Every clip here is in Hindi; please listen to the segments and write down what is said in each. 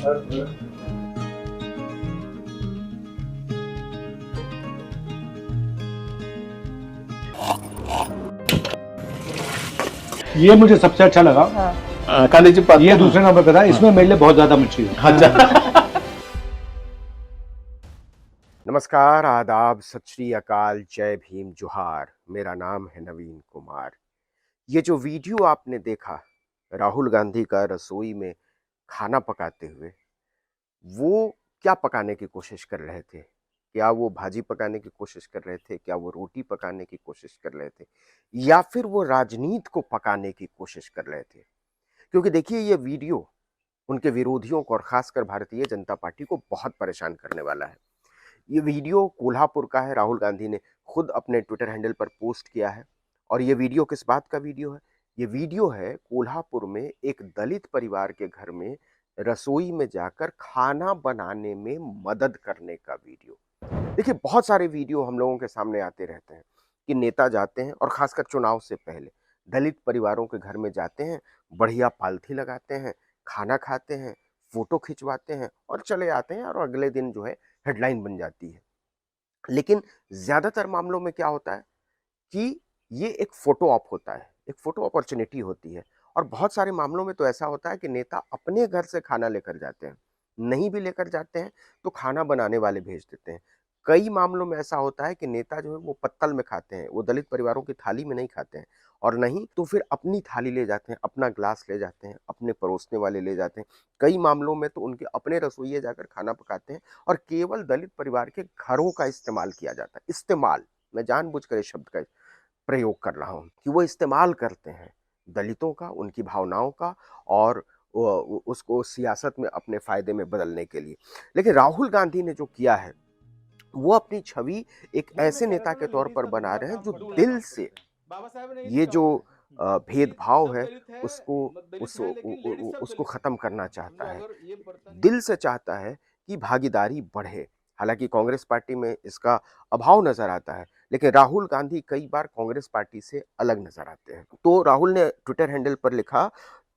ये मुझे सबसे अच्छा लगा। कांदे जी ये दूसरे नंबर पे था, इसमें मेरे लिए बहुत ज्यादा मच्छी है। अच्छा। नमस्कार, आदाब, सत श्री अकाल, जय भीम, जोहार। मेरा नाम है नवीन कुमार। ये जो वीडियो आपने देखा राहुल गांधी का रसोई में खाना पकाते हुए, वो क्या पकाने की कोशिश कर रहे थे? क्या वो भाजी पकाने की कोशिश कर रहे थे? क्या वो रोटी पकाने की कोशिश कर रहे थे? या फिर वो राजनीति को पकाने की कोशिश कर रहे थे? क्योंकि देखिए, ये वीडियो उनके विरोधियों को और खासकर भारतीय जनता पार्टी को बहुत परेशान करने वाला है। ये वीडियो कोल्हापुर का है। राहुल गांधी ने खुद अपने ट्विटर हैंडल पर पोस्ट किया है। और ये वीडियो किस बात का वीडियो है? ये वीडियो है कोल्हापुर में एक दलित परिवार के घर में रसोई में जाकर खाना बनाने में मदद करने का वीडियो। देखिए, बहुत सारे वीडियो हम लोगों के सामने आते रहते हैं कि नेता जाते हैं और खासकर चुनाव से पहले दलित परिवारों के घर में जाते हैं, बढ़िया पालथी लगाते हैं, खाना खाते हैं, फोटो खिंचवाते हैं और चले आते हैं और अगले दिन जो है हेडलाइन बन जाती है। लेकिन ज्यादातर मामलों में क्या होता है कि ये एक फोटो ऑप होता है, एक फोटो अपॉर्चुनिटी होती है। और बहुत सारे मामलों में तो ऐसा होता है कि नेता अपने घर से खाना लेकर जाते हैं, नहीं भी लेकर जाते हैं तो खाना बनाने वाले भेज देते हैं। कई मामलों में ऐसा होता है कि नेता जो है वो पत्तल में खाते हैं, वो दलित परिवारों की थाली में नहीं खाते हैं, और नहीं तो फिर अपनी थाली ले जाते हैं, अपना ग्लास ले जाते हैं, अपने परोसने वाले ले जाते हैं। कई मामलों में तो उनके अपने रसोइये जाकर खाना पकाते हैं और केवल दलित परिवार के घरों का इस्तेमाल किया जाता है। इस्तेमाल, मैं जानबूझकर इस शब्द का प्रयोग कर रहा हूँ कि वो इस्तेमाल करते हैं दलितों का, उनकी भावनाओं का, और उसको सियासत में अपने फायदे में बदलने के लिए। लेकिन राहुल गांधी ने जो किया है, वो अपनी छवि एक ऐसे नेता के तौर पर बना रहे हैं जो दिल से ये जो भेदभाव है उसको उसको खत्म करना चाहता है, दिल से चाहता है कि भागीदारी बढ़े। हालांकि कांग्रेस पार्टी में इसका अभाव नजर आता है, लेकिन राहुल गांधी कई बार कांग्रेस पार्टी से अलग नजर आते हैं। तो राहुल ने ट्विटर हैंडल पर लिखा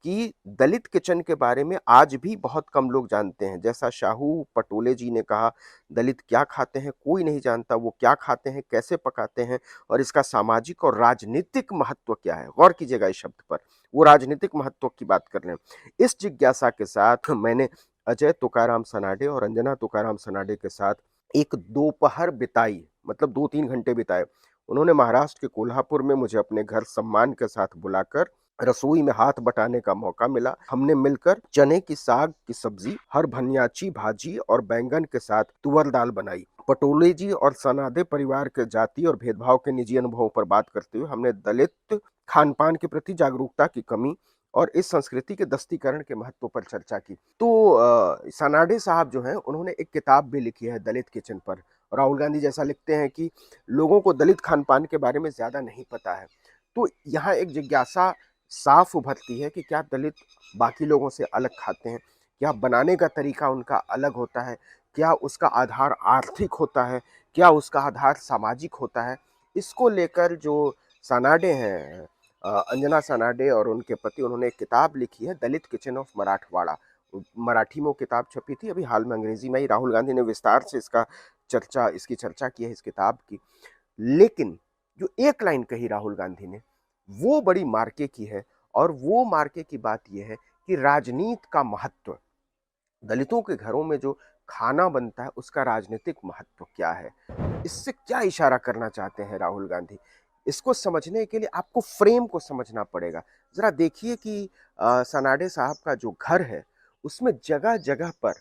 कि दलित किचन के बारे में आज भी बहुत कम लोग जानते हैं। जैसा शाहू पटोले जी ने कहा, दलित क्या खाते हैं कोई नहीं जानता, वो क्या खाते हैं, कैसे पकाते हैं और इसका सामाजिक और राजनीतिक महत्व क्या है। गौर कीजिएगा इस शब्द पर, वो राजनीतिक महत्व की बात कर रहे हैं। इस जिज्ञासा के साथ मैंने अजय तुकाराम सनाडे और अंजना तुकाराम सनाडे के साथ एक दोपहर बिताई, मतलब 2-3 घंटे बिताए। उन्होंने महाराष्ट्र के कोल्हापुर में मुझे अपने घर सम्मान के साथ बुलाकर रसोई में हाथ बटाने का मौका मिला। हमने मिलकर चने की साग की सब्जी, हर भनियाची भाजी और बैंगन के साथ तुअर दाल बनाई। पटोले जी और सनाडे परिवार के जाति और भेदभाव के निजी अनुभवों पर बात करते हुए हमने दलित खान पान के प्रति जागरूकता की कमी और इस संस्कृति के दस्तीकरण के महत्व पर चर्चा की। तो सनाडे साहब जो हैं, उन्होंने एक किताब भी लिखी है दलित किचन पर। राहुल गांधी जैसा लिखते हैं कि लोगों को दलित खान पान के बारे में ज्यादा नहीं पता है। तो यहाँ एक जिज्ञासा साफ उभरती है कि क्या दलित बाकी लोगों से अलग खाते हैं? क्या बनाने का तरीका उनका अलग होता है? क्या उसका आधार आर्थिक होता है? क्या उसका आधार सामाजिक होता है? इसको लेकर जो सनाडे हैं, अंजना सनाडे और उनके पति, उन्होंने एक किताब लिखी है दलित किचन ऑफ मराठवाड़ा। मराठी में वो किताब छपी थी, अभी हाल में अंग्रेजी में ही राहुल गांधी ने विस्तार से इसकी चर्चा की है इस किताब की। लेकिन जो एक लाइन कही राहुल गांधी ने, वो बड़ी मार्के की है। और वो मार्के की बात यह है कि राजनीति का महत्व, दलितों के घरों में जो खाना बनता है उसका राजनीतिक महत्व क्या है, इससे क्या इशारा करना चाहते हैं राहुल गांधी। इसको समझने के लिए आपको फ्रेम को समझना पड़ेगा। जरा देखिए कि सनाडे साहब का जो घर है उसमें जगह जगह पर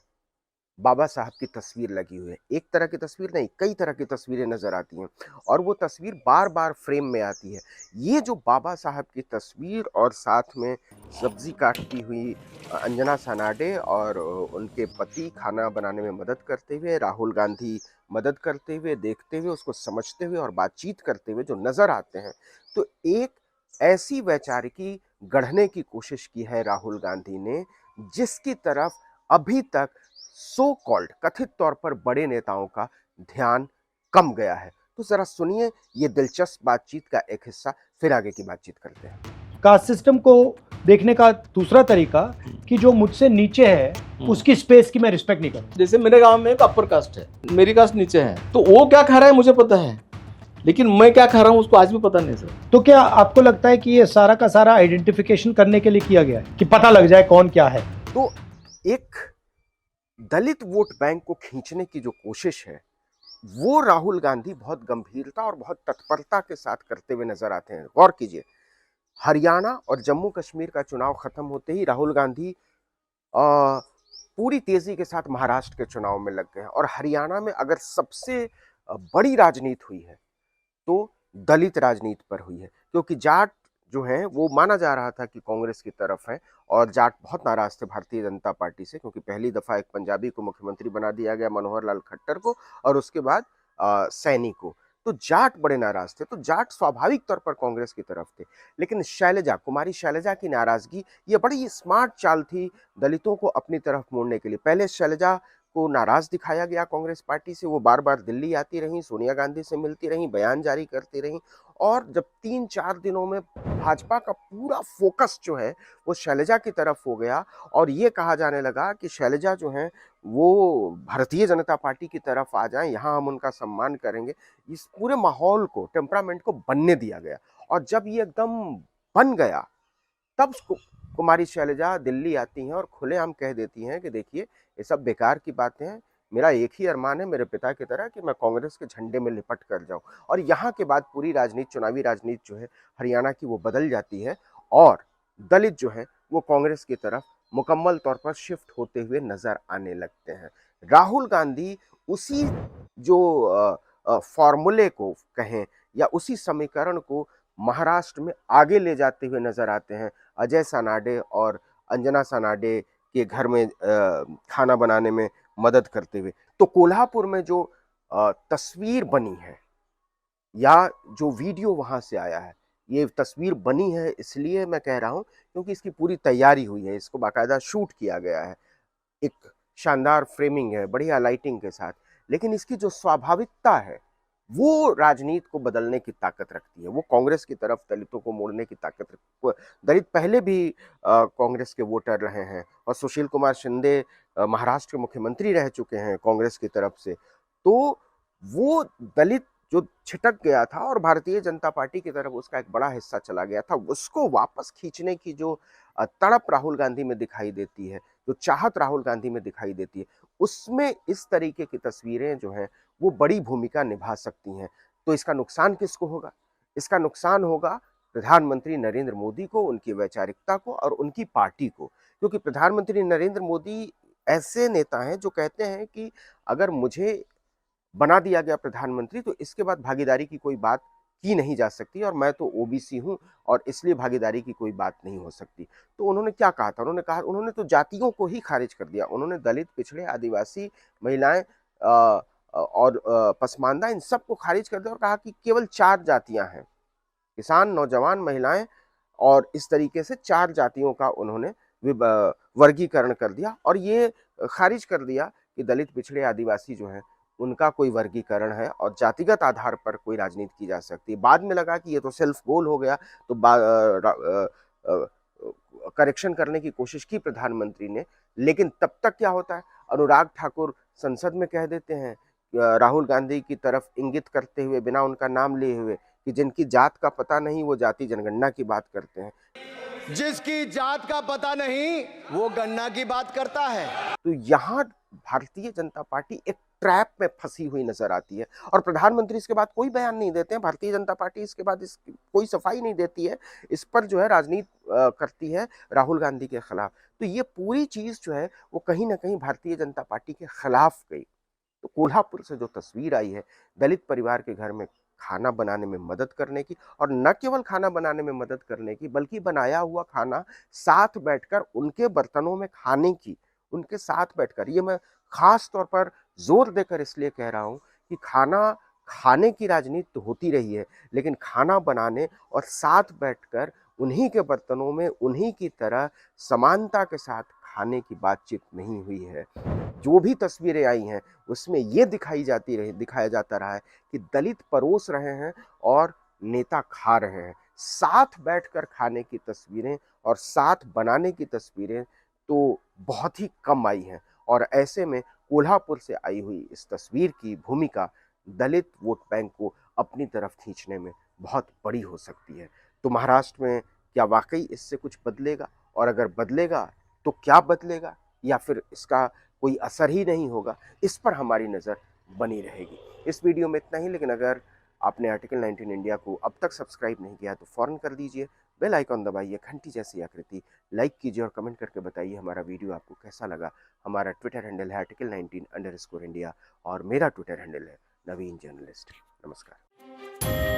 बाबा साहब की तस्वीर लगी हुई है। एक तरह की तस्वीर नहीं, कई तरह की तस्वीरें नजर आती हैं और वो तस्वीर बार बार फ्रेम में आती है। ये जो बाबा साहब की तस्वीर और साथ में सब्जी काटती हुई अंजना सनाडे और उनके पति खाना बनाने में मदद करते हुए, राहुल गांधी मदद करते हुए, देखते हुए, उसको समझते हुए और बातचीत करते हुए जो नजर आते हैं, तो एक ऐसी वैचारिकी गढ़ने की कोशिश की है राहुल गांधी ने जिसकी तरफ अभी तक सो कॉल्ड कथित तौर पर बड़े नेताओं का ध्यान कम गया है। तो जरा सुनिए ये दिलचस्प बातचीत का एक हिस्सा, फिर आगे की बातचीत करते हैं। कास्ट सिस्टम को देखने का दूसरा तरीका कि जो मुझसे नीचे है उसकी स्पेस की मैं रिस्पेक्ट नहीं करूँ। जैसे मेरे गांव में एक अपर कास्ट है, मेरी कास्ट नीचे है, तो वो क्या खा रहा है मुझे पता है, लेकिन मैं क्या खा रहा हूँ उसको आज भी पता नहीं सर। तो क्या आपको लगता है कि ये सारा का सारा आइडेंटिफिकेशन करने के लिए किया गया है कि पता लग जाए कौन क्या है? तो एक दलित वोट बैंक को खींचने की जो कोशिश है वो राहुल गांधी बहुत गंभीरता और बहुत तत्परता के साथ करते हुए नजर आते हैं। गौर कीजिए, हरियाणा और जम्मू कश्मीर का चुनाव खत्म होते ही राहुल गांधी पूरी तेजी के साथ महाराष्ट्र के चुनाव में लग गए हैं। और हरियाणा में अगर सबसे बड़ी राजनीति हुई है तो दलित राजनीति पर हुई है, क्योंकि जाट जो है वो माना जा रहा था कि कांग्रेस की तरफ है और जाट बहुत नाराज थे भारतीय जनता पार्टी से, क्योंकि पहली दफा एक पंजाबी को मुख्यमंत्री बना दिया गया, मनोहर लाल खट्टर को, और उसके बाद सैनी को। तो जाट बड़े नाराज थे, तो जाट स्वाभाविक तौर पर कांग्रेस की तरफ थे। लेकिन शैलजा, कुमारी शैलजा की नाराजगी, ये बड़ी स्मार्ट चाल थी दलितों को अपनी तरफ मोड़ने के लिए। पहले शैलजा को नाराज दिखाया गया कांग्रेस पार्टी से, वो बार बार दिल्ली आती रहीं, सोनिया गांधी से मिलती रहीं, बयान जारी करती रहीं, और जब 3-4 दिनों में भाजपा का पूरा फोकस जो है वो शैलजा की तरफ हो गया और ये कहा जाने लगा कि शैलजा जो है वो भारतीय जनता पार्टी की तरफ आ जाएं, यहाँ हम उनका सम्मान करेंगे। इस पूरे माहौल को, टेम्परामेंट को बनने दिया गया, और जब ये एकदम बन गया तब कुमारी शैलजा दिल्ली आती हैं और खुलेआम कह देती हैं कि देखिए ये सब बेकार की बातें हैं, मेरा एक ही अरमान है मेरे पिता की तरह कि मैं कांग्रेस के झंडे में लिपट कर जाऊं। और यहाँ के बाद पूरी राजनीति, चुनावी राजनीति जो है हरियाणा की, वो बदल जाती है और दलित जो है वो कांग्रेस की तरफ मुकम्मल तौर पर शिफ्ट होते हुए नजर आने लगते हैं। राहुल गांधी उसी जो फॉर्मूले को कहें या उसी समीकरण को महाराष्ट्र में आगे ले जाते हुए नजर आते हैं, अजय सानाडे और अंजना सानाडे के घर में खाना बनाने में मदद करते हुए। तो कोल्हापुर में जो तस्वीर बनी है या जो वीडियो वहां से आया है, ये तस्वीर बनी है इसलिए मैं कह रहा हूं क्योंकि इसकी पूरी तैयारी हुई है, इसको बाकायदा शूट किया गया है, एक शानदार फ्रेमिंग है, बढ़िया लाइटिंग के साथ। लेकिन इसकी जो स्वाभाविकता है वो राजनीति को बदलने की ताकत रखती है, वो कांग्रेस की तरफ दलितों को मोड़ने की ताकत रखती है। दलित पहले भी कांग्रेस के वोटर रहे हैं और सुशील कुमार शिंदे महाराष्ट्र के मुख्यमंत्री रह चुके हैं कांग्रेस की तरफ से। तो वो दलित जो छिटक गया था और भारतीय जनता पार्टी की तरफ उसका एक बड़ा हिस्सा चला गया था, उसको वापस खींचने की जो तड़प राहुल गांधी में दिखाई देती है, जो चाहत राहुल गांधी में दिखाई देती है, उसमें इस तरीके की तस्वीरें जो हैं वो बड़ी भूमिका निभा सकती हैं। तो इसका नुकसान किसको होगा? इसका नुकसान होगा प्रधानमंत्री नरेंद्र मोदी को, उनकी वैचारिकता को और उनकी पार्टी को, क्योंकि प्रधानमंत्री नरेंद्र मोदी ऐसे नेता हैं जो कहते हैं कि अगर मुझे बना दिया गया प्रधानमंत्री तो इसके बाद भागीदारी की कोई बात की नहीं जा सकती, और मैं तो ओबीसी हूं और इसलिए भागीदारी की कोई बात नहीं हो सकती। तो उन्होंने क्या कहा था? उन्होंने तो जातियों को ही खारिज कर दिया। उन्होंने दलित, पिछड़े, आदिवासी, महिलाएं और पसमानदा, इन सबको खारिज कर दिया और कहा कि केवल 4 जातियां हैं, किसान, नौजवान, महिलाएं, और इस तरीके से 4 जातियों का उन्होंने वर्गीकरण कर दिया और ये खारिज कर दिया कि दलित, पिछड़े, आदिवासी जो है उनका कोई वर्गीकरण है और जातिगत आधार पर कोई राजनीति की जा सकती है। बाद में लगा कि ये तो सेल्फ गोल हो गया, तो करेक्शन करने की कोशिश की प्रधानमंत्री ने, लेकिन तब तक क्या होता है, अनुराग ठाकुर संसद में कह देते हैं राहुल गांधी की तरफ इंगित करते हुए, बिना उनका नाम लिए हुए, कि जिनकी जात का पता नहीं वो जाति जनगणना की बात करते हैं। जिसकी जात का पता नहीं वो गन्ना की बात करता है। तो यहाँ भारतीय जनता पार्टी एक ट्रैप में फंसी हुई नजर आती है और प्रधानमंत्री इसके बाद कोई बयान नहीं देते हैं। भारतीय जनता पार्टी इसके बाद कोई सफाई नहीं देती है, इस पर जो है राजनीति करती है राहुल गांधी के खिलाफ। तो ये पूरी चीज जो है वो कहीं ना कहीं भारतीय जनता पार्टी के खिलाफ गई। तो कोल्हापुर से जो तस्वीर आई है दलित परिवार के घर में खाना बनाने में मदद करने की, और न केवल खाना बनाने में मदद करने की बल्कि बनाया हुआ खाना साथ बैठकर उनके बर्तनों में खाने की, उनके साथ बैठकर, ये मैं खास तौर पर जोर देकर इसलिए कह रहा हूं कि खाना खाने की राजनीति तो होती रही है, लेकिन खाना बनाने और साथ बैठकर उन्हीं के बर्तनों में उन्हीं की तरह समानता के साथ खाने की बातचीत नहीं हुई है। जो भी तस्वीरें आई हैं उसमें ये दिखाया जाता रहा है कि दलित परोस रहे हैं और नेता खा रहे हैं। साथ बैठकर खाने की तस्वीरें और साथ बनाने की तस्वीरें तो बहुत ही कम आई हैं। और ऐसे में कोल्हापुर से आई हुई इस तस्वीर की भूमिका दलित वोट बैंक को अपनी तरफ खींचने में बहुत बड़ी हो सकती है। तो महाराष्ट्र में क्या वाकई इससे कुछ बदलेगा, और अगर बदलेगा तो क्या बदलेगा, या फिर इसका कोई असर ही नहीं होगा, इस पर हमारी नज़र बनी रहेगी। इस वीडियो में इतना ही, लेकिन अगर आपने आर्टिकल 19 इंडिया को अब तक सब्सक्राइब नहीं किया तो फ़ौरन कर दीजिए, बेल आइकॉन दबाइए, घंटी जैसी आकृति लाइक कीजिए और कमेंट करके बताइए हमारा वीडियो आपको कैसा लगा। हमारा ट्विटर हैंडल है आर्टिकल 19_इंडिया और मेरा ट्विटर हैंडल है नवीन जर्नलिस्ट। नमस्कार।